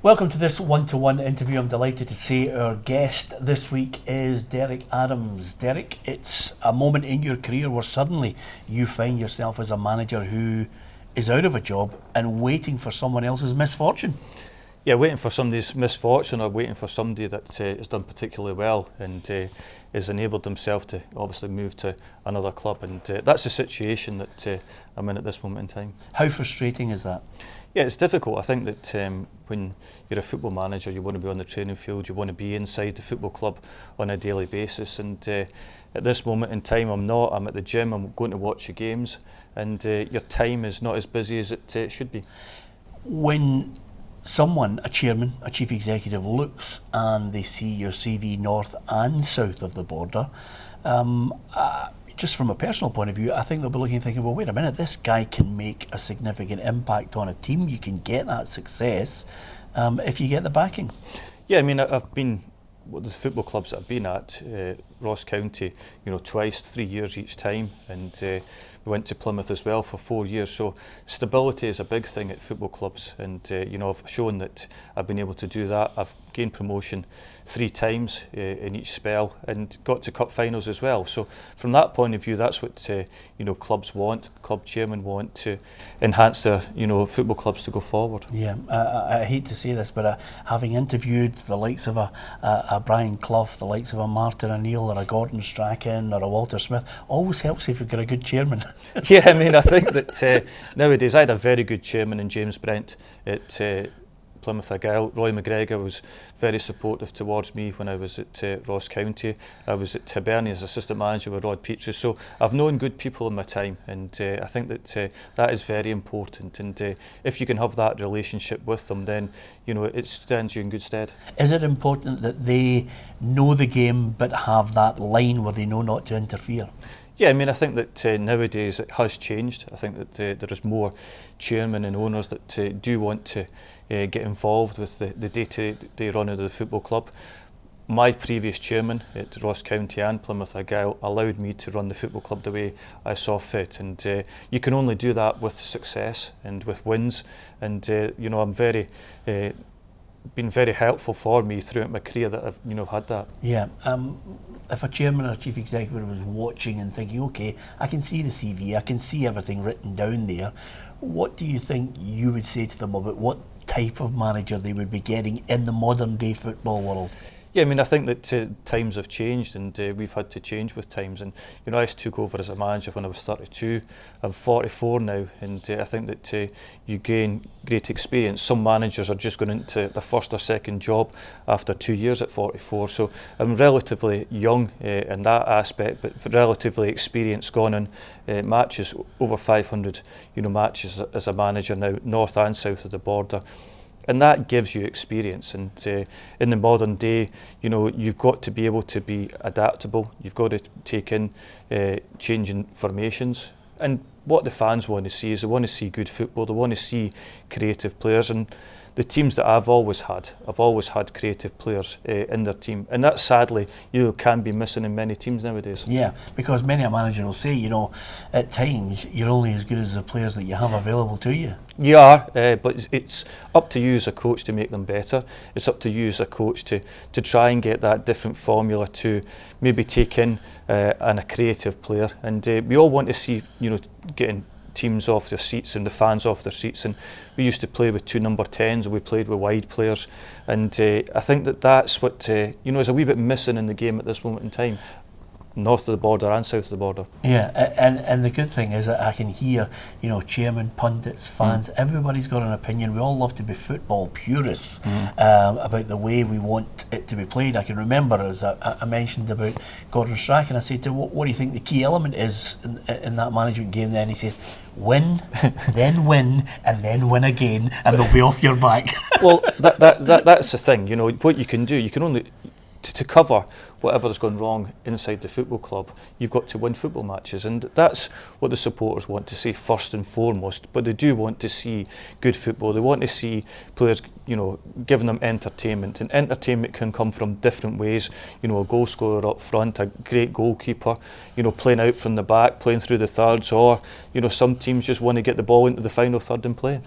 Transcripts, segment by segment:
Welcome to this one-to-one interview. I'm delighted to say our guest this week is Derek Adams. Derek, it's a moment in your career where suddenly you find yourself as a manager who is out of a job and waiting for someone else's misfortune. Yeah, waiting for somebody's misfortune or waiting for somebody that has done particularly well and has enabled themselves to obviously move to another club, and that's the situation that I'm in at this moment in time. How frustrating is that? Yeah, it's difficult. I think that when you're a football manager, you want to be on the training field, you want to be inside the football club on a daily basis, and at this moment in time I'm not. I'm at the gym, I'm going to watch the games, and your time is not as busy as it should be. When someone, a chairman, a chief executive, looks and they see your CV north and south of the border, just from a personal point of view, I think they'll be looking and thinking, well, wait a minute, this guy can make a significant impact on a team. You can get that success if you get the backing. Yeah, I mean, I've been the football clubs that I've been at, Ross County, twice, 3 years each time, and we went to Plymouth as well for 4 years. So stability is a big thing at football clubs, and I've shown that I've been able to do that. I've gained promotion 3 times in each spell, and got to cup finals as well. So from that point of view, that's what clubs want, club chairmen want, to enhance their football clubs to go forward. Yeah, I hate to say this, but having interviewed the likes of a Brian Clough, the likes of a Martin O'Neill or a Gordon Strachan or a Walter Smith, always helps if you've got a good chairman. Yeah, I mean, I think that nowadays I had a very good chairman in James Brent at Plymouth Argyle. Roy McGregor was very supportive towards me when I was at Ross County. I was at Hibernia as assistant manager with Rod Petrie. So I've known good people in my time, and I think that that is very important. And if you can have that relationship with them, then it stands you in good stead. Is it important that they know the game but have that line where they know not to interfere? Yeah, I mean, I think that nowadays it has changed. I think that there is more chairmen and owners that do want to get involved with the day-to-day running of the football club. My previous chairman at Ross County and Plymouth Argyle allowed me to run the football club the way I saw fit, and you can only do that with success and with wins. And I'm very been very helpful for me throughout my career that I've had that. Yeah. If a chairman or a chief executive was watching and thinking, okay, I can see the CV, I can see everything written down there, what do you think you would say to them about what type of manager they would be getting in the modern day football world? Yeah, I mean, I think that times have changed, and we've had to change with times. And I took over as a manager when I was 32. I'm 44 now, and I think that you gain great experience. Some managers are just going into their first or second job after 2 years at 44. So I'm relatively young in that aspect, but relatively experienced, gone on matches, over 500 matches as a manager now, north and south of the border. And that gives you experience, and in the modern day, you've got to be able to be adaptable. You've got to take in changing formations, and what the fans want to see is they want to see good football. They want to see creative players, and the teams that I've always had creative players in their team, and that sadly can be missing in many teams nowadays. Yeah, because many a manager will say, at times you're only as good as the players that you have available to you. You are, but it's up to you as a coach to make them better. It's up to you as a coach to try and get that different formula to maybe take in a creative player. And we all want to see, getting teams off their seats and the fans off their seats. And we used to play with 2 number 10s, and we played with wide players. And I think that's what is a wee bit missing in the game at this moment in time, north of the border and south of the border. Yeah, and the good thing is that I can hear, chairmen, pundits, fans, everybody's got an opinion. We all love to be football purists about the way we want it to be played. I can remember, as I mentioned about Gordon Strachan, I said to him, what do you think the key element is in that management game then? He says, win, then win, and then win again, and they'll be off your back. Well, that's the thing, what you can do, you can only, to cover whatever has gone wrong inside the football club, you've got to win football matches, and that's what the supporters want to see first and foremost. But they do want to see good football. They want to see players, giving them entertainment, and entertainment can come from different ways. A goal scorer up front, a great goalkeeper, playing out from the back, playing through the thirds, or some teams just want to get the ball into the final third and play.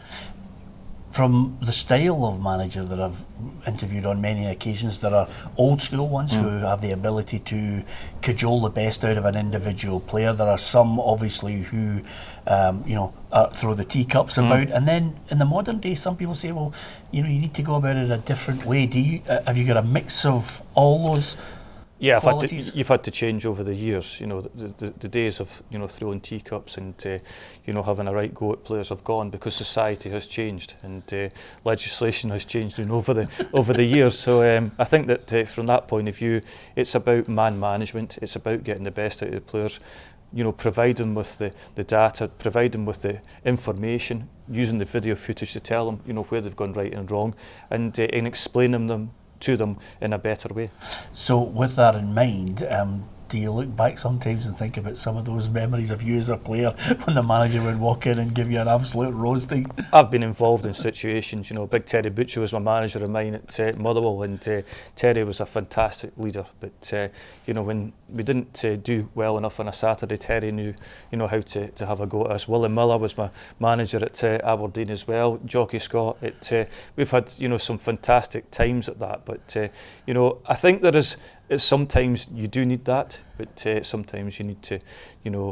from the style of manager that I've interviewed on many occasions, there are old school ones who have the ability to cajole the best out of an individual player. There are some, obviously, who throw the teacups about. And then in the modern day, some people say, well, you need to go about it a different way. Have you got a mix of all those? Yeah, you've had to change over the years. The days of throwing teacups and having a right go at players have gone, because society has changed and legislation has changed over the years. So I think that from that point of view, it's about man management. It's about getting the best out of the players. Provide them with the data, provide them with the information, using the video footage to tell them where they've gone right and wrong, and explaining them to them in a better way. So with that in mind, do you look back sometimes and think about some of those memories of you as a player when the manager would walk in and give you an absolute roasting? I've been involved in situations, Big Terry Butcher was my manager of mine at Motherwell, and Terry was a fantastic leader, but when we didn't do well enough on a Saturday, Terry knew how to have a go at us. Willie Miller was my manager at Aberdeen as well. Jockey Scott, we've had some fantastic times at that, but I think there is sometimes you do need that, but sometimes you need to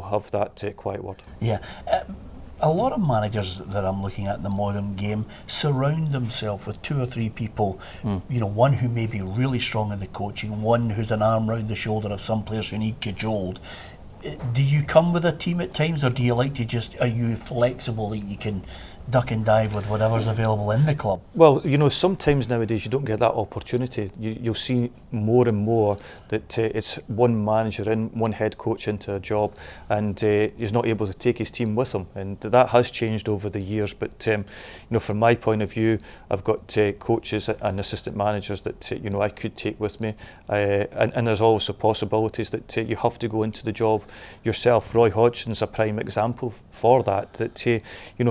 have that quiet word. Yeah. A lot of managers that I'm looking at in the modern game surround themselves with two or three people, one who may be really strong in the coaching, one who's an arm round the shoulder of some players who need cajoled. Do you come with a team at times, or do you like to are you flexible that you can duck and dive with whatever's available in the club? Well, sometimes nowadays you don't get that opportunity. You'll see more and more that it's one manager in, one head coach into a job, and he's not able to take his team with him, and that has changed over the years. But from my point of view, I've got coaches and assistant managers that I could take with me, and there's also possibilities that you have to go into the job yourself. Roy Hodgson's a prime example for that. That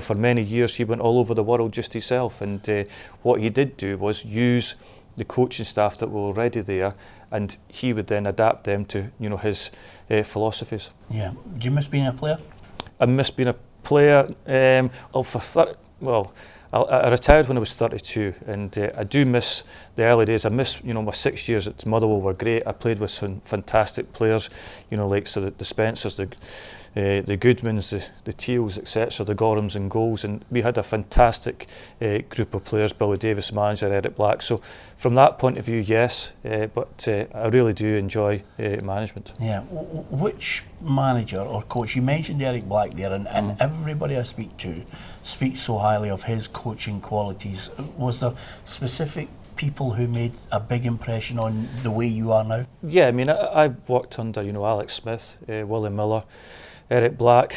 for many years he went all over the world just himself, and what he did do was use the coaching staff that were already there, and he would then adapt them to his philosophies. Yeah. Do you miss being a player? I miss being a player. I retired when I was 32, and I do miss the early days. I miss, my 6 years at Motherwell were great. I played with some fantastic players, like the Spencers, the Goodmans, the Teals, etc., the Gorhams and goals, and we had a fantastic group of players. Billy Davis, manager, Eric Black. So from that point of view, yes, but I really do enjoy management. Yeah. Which manager or coach? You mentioned Eric Black there, and everybody I speak to speaks so highly of his coaching qualities. Was there specific people who made a big impression on the way you are now? Yeah, I mean, I've worked under Alex Smith, Willie Miller, Eric Black,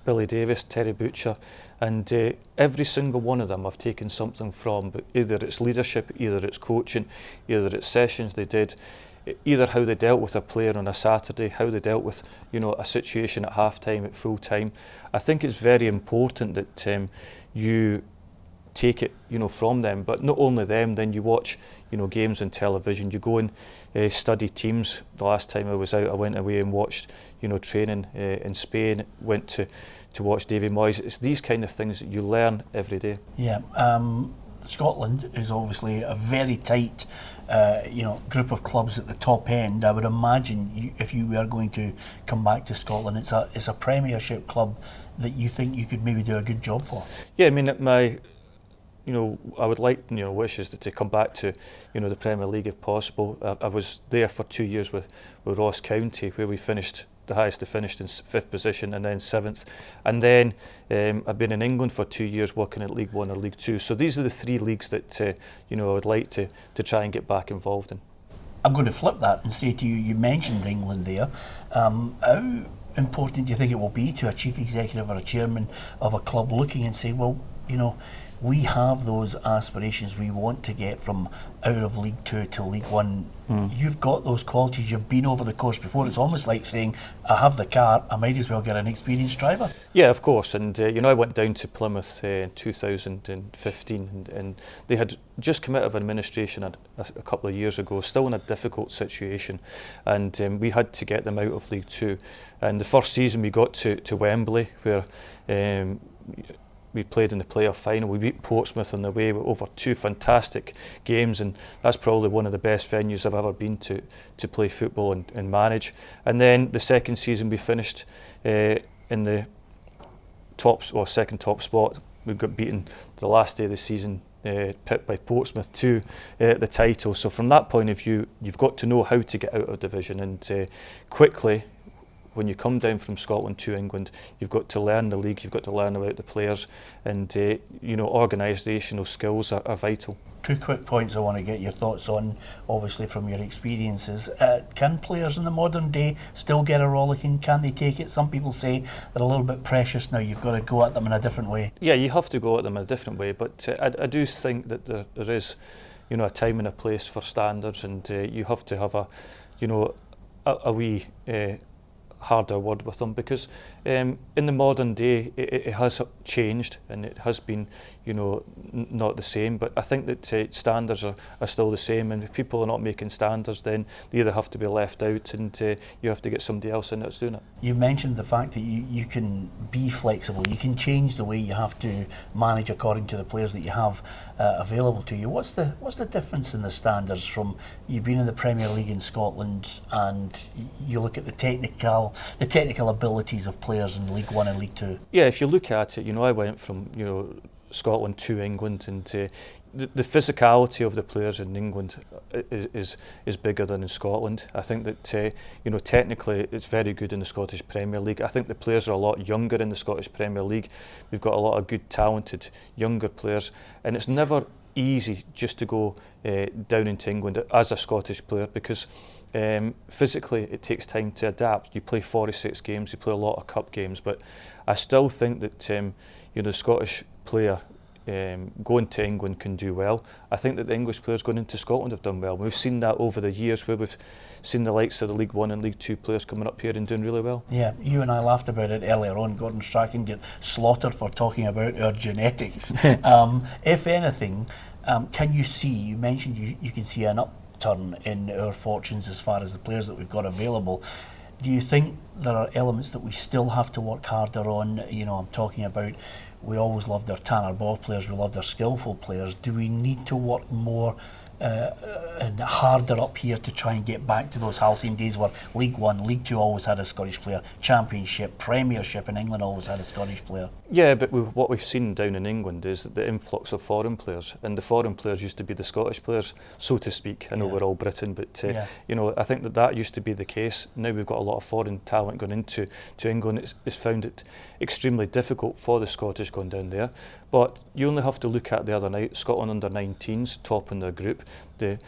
Billy Davis, Terry Butcher, and every single one of them I've taken something from, but either it's leadership, either it's coaching, either it's sessions they did, either how they dealt with a player on a Saturday, how they dealt with a situation at half time, at full time. I think it's very important that you take it from them, but not only them, then you watch games on television, you go and study teams. The last time I was out, I went away and watched training in Spain, went to watch David Moyes. It's these kind of things that you learn every day. Yeah. Scotland is obviously a very tight group of clubs at the top end. I would imagine if you were going to come back to Scotland, it's a Premiership club that you think you could maybe do a good job for. Yeah, I mean, I would like, wishes to come back to, the Premier League if possible. I was there for 2 years with Ross County, where we finished the highest. They finished in 5th position and then 7th. And then I've been in England for 2 years working at League 1 or League 2. So these are the 3 leagues that, I would like to try and get back involved in. I'm going to flip that and say to you, you mentioned England there. How important do you think it will be to a chief executive or a chairman of a club looking and saying, well, we have those aspirations, we want to get from out of League 2 to League 1. You've got those qualities, you've been over the course before. It's almost like saying, I have the car, I might as well get an experienced driver. Yeah, of course, and I went down to Plymouth in 2015, and they had just come out of administration a couple of years ago, still in a difficult situation, and we had to get them out of League 2. And the first season we got to Wembley, where we played in the playoff final. We beat Portsmouth on the way with over 2 fantastic games, and that's probably one of the best venues I've ever been to play football and manage. And then the second season we finished in the second top spot. We got beaten the last day of the season, picked by Portsmouth to the title. So from that point of view, you've got to know how to get out of division, and quickly, when you come down from Scotland to England, you've got to learn the league, you've got to learn about the players, and organisational skills are vital. 2 quick points I want to get your thoughts on, obviously from your experiences. Can players in the modern day still get a rollicking? Can they take it? Some people say they're a little bit precious now, you've got to go at them in a different way. Yeah, you have to go at them in a different way, but I do think that there is a time and a place for standards, and you have to have a wee harder word with them, because in the modern day it has changed and it has been not the same, but I think that standards are still the same, and if people are not making standards, then they either have to be left out and you have to get somebody else in that's doing it. You mentioned the fact that you can be flexible, you can change the way you have to manage according to the players that you have available to you. What's the difference in the standards from you've been in the Premier League in Scotland and you look at the technical abilities of players in League One and League Two? Yeah, if you look at it, I went from Scotland to England, and the physicality of the players in England is bigger than in Scotland. I think that technically it's very good in the Scottish Premier League. I think the players are a lot younger in the Scottish Premier League. We've got a lot of good, talented younger players, and it's never easy just to go down into England as a Scottish player, because physically it takes time to adapt. You play 46 games, you play a lot of cup games, but I still think that the Scottish player going to England can do well. I think that the English players going into Scotland have done well. We've seen that over the years, where we've seen the likes of the League One and League Two players coming up here and doing really well. Yeah, you and I laughed about it earlier on. Gordon Strachan get slaughtered for talking about our genetics. If anything, can you see, you mentioned you can see an upturn in our fortunes as far as the players that we've got available. Do you think there are elements that we still have to work harder on? I'm talking about, we always loved our Tanner ball players, we loved our skillful players. Do we need to work more and harder up here to try and get back to those halcyon days where League One, League Two always had a Scottish player, Championship, Premiership in England always had a Scottish player? Yeah, but what we've seen down in England is the influx of foreign players, and the foreign players used to be the Scottish players, so to speak. I know we're all Britain, but I think that used to be the case. Now we've got a lot of foreign talent going into England. It's found it extremely difficult for the Scottish going down there. But you only have to look at the other night, Scotland under-19s top in their group. The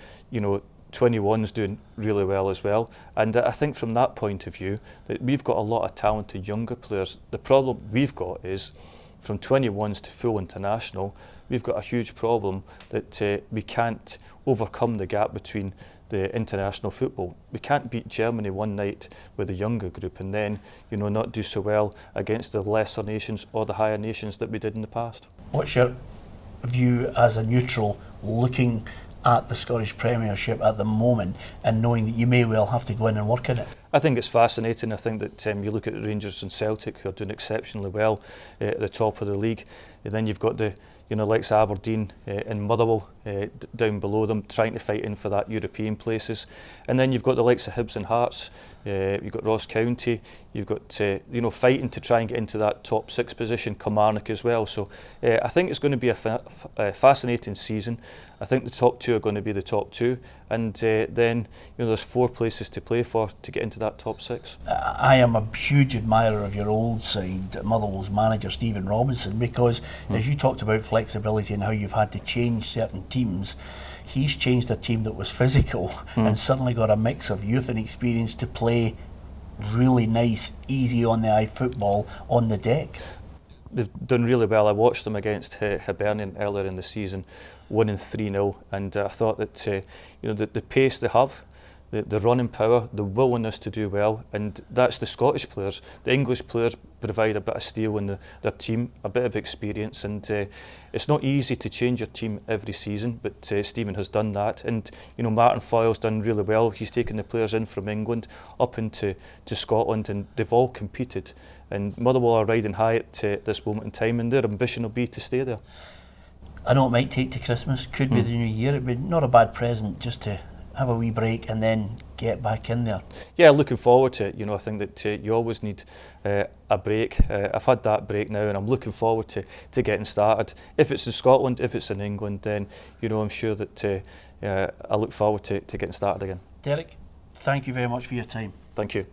21's doing really well as well, and I think from that point of view that we've got a lot of talented younger players. The problem we've got is from 21s to full international, we've got a huge problem that we can't overcome the gap between the international football. We can't beat Germany one night with a younger group and then not do so well against the lesser nations or the higher nations that we did in the past. What's your view as a neutral looking at the Scottish Premiership at the moment and knowing that you may well have to go in and work in it? I think it's fascinating. I think that you look at Rangers and Celtic, who are doing exceptionally well at the top of the league, and then you've got the likes of Aberdeen and Motherwell down below them, trying to fight in for that European places, and then you've got the likes of Hibs and Hearts, you've got Ross County, you've got fighting to try and get into that top 6 position, Kilmarnock as well. So I think it's going to be a fascinating season. I think the top 2 are going to be the top 2, and then there's 4 places to play for to get into that top 6. I am a huge admirer of your old side, Motherwell's manager Stephen Robinson, because as you talked about flexibility and how you've had to change certain teams, he's changed a team that was physical and suddenly got a mix of youth and experience to play really nice, easy on the eye football on the deck. They've done really well. I watched them against Hibernian earlier in the season, winning 3-0, and I thought that the pace they have, the running power, the willingness to do well, and that's the Scottish players. The English players provide a bit of steel in their team, a bit of experience, and it's not easy to change your team every season, but Stephen has done that. And Martin Foyle's done really well. He's taken the players in from England up into Scotland, and they've all competed. And Motherwell are riding high at this moment in time, and their ambition will be to stay there. I know it might take to Christmas, could be the new year. It'd be not a bad present just to have a wee break and then get back in there. Yeah, looking forward to it. I think that you always need a break. I've had that break now, and I'm looking forward to getting started. If it's in Scotland, if it's in England, then I'm sure that I look forward to getting started again. Derek, thank you very much for your time. Thank you.